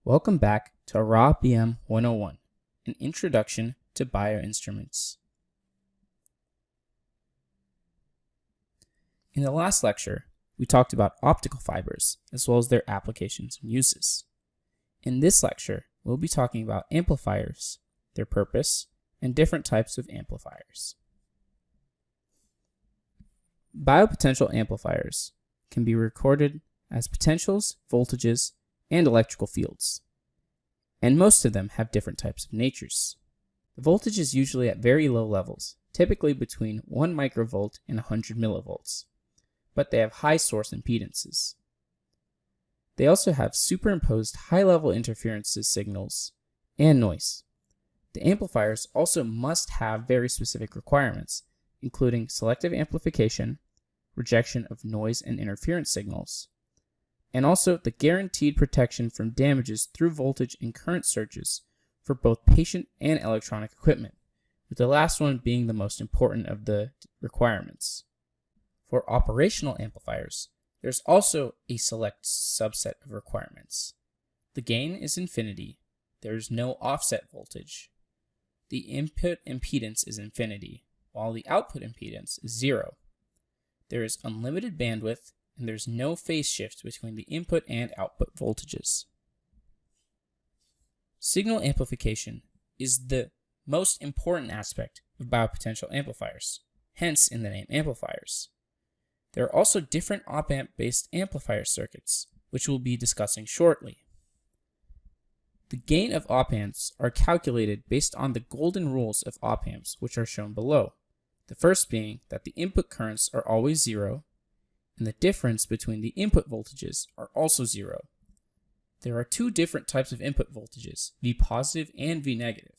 Welcome back to Raw BM 101, an introduction to bioinstruments. In the last lecture, we talked about optical fibers as well as their applications and uses. In this lecture, we'll be talking about amplifiers, their purpose, and different types of amplifiers. Biopotential amplifiers can be recorded as potentials, voltages, and electrical fields, and most of them have different types of natures. The voltage is usually at very low levels, typically between 1 microvolt and 100 millivolts, but they have high source impedances. They also have superimposed high-level interferences signals and noise. The amplifiers also must have very specific requirements, including selective amplification, rejection of noise and interference signals, and also the guaranteed protection from damages through voltage and current surges for both patient and electronic equipment, with the last one being the most important of the requirements. For operational amplifiers, there's also a select subset of requirements. The gain is infinity, there is no offset voltage. The input impedance is infinity, while the output impedance is 0. There is unlimited bandwidth, and there's no phase shift between the input and output voltages. Signal amplification is the most important aspect of biopotential amplifiers, hence in the name amplifiers. There are also different op-amp-based amplifier circuits, which we'll be discussing shortly. The gain of op-amps are calculated based on the golden rules of op-amps, which are shown below. The first being that the input currents are always 0, and the difference between the input voltages are also 0. There are two different types of input voltages, V positive and V negative,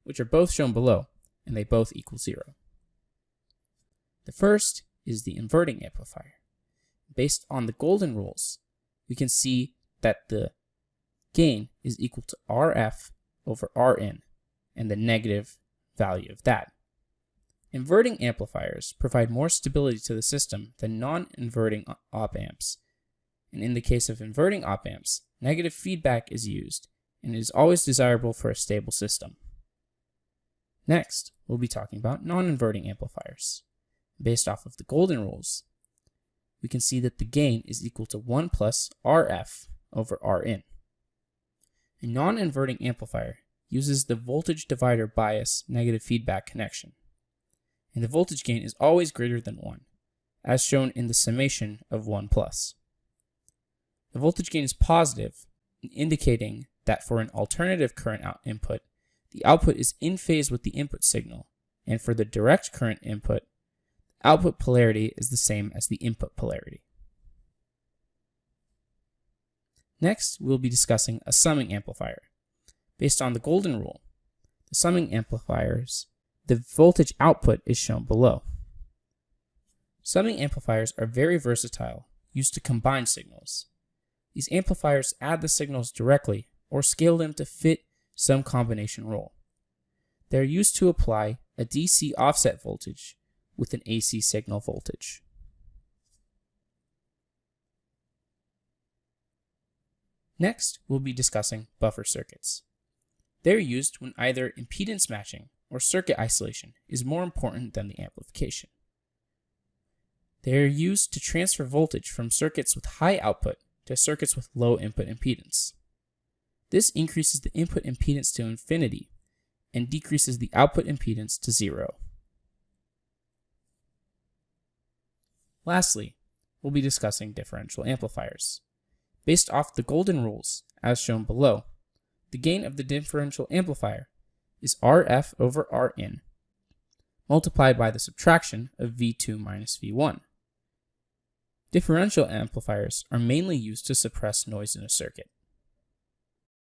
which are both shown below, and they both equal 0. The first is the inverting amplifier. Based on the golden rules, we can see that the gain is equal to RF over Rin, and the negative value of that. Inverting amplifiers provide more stability to the system than non-inverting op-amps, and in the case of inverting op-amps, negative feedback is used, and it is always desirable for a stable system. Next, we'll be talking about non-inverting amplifiers. Based off of the golden rules, we can see that the gain is equal to 1 plus RF over Rin. A non-inverting amplifier uses the voltage divider bias negative feedback connection, and the voltage gain is always greater than 1, as shown in the summation of 1 plus. The voltage gain is positive, indicating that for an alternative current input, the output is in phase with the input signal, and for the direct current input, the output polarity is the same as the input polarity. Next, we'll be discussing a summing amplifier. Based on the golden rule, the summing amplifiers, the voltage output is shown below. Summing amplifiers are very versatile, used to combine signals. These amplifiers add the signals directly or scale them to fit some combination rule. They are used to apply a DC offset voltage with an AC signal voltage. Next, we'll be discussing buffer circuits. They're used when either impedance matching or circuit isolation is more important than the amplification. They are used to transfer voltage from circuits with high output to circuits with low input impedance. This increases the input impedance to infinity and decreases the output impedance to 0. Lastly, we'll be discussing differential amplifiers. Based off the golden rules, as shown below, the gain of the differential amplifier is RF over Rin, multiplied by the subtraction of V2 minus V1. Differential amplifiers are mainly used to suppress noise in a circuit.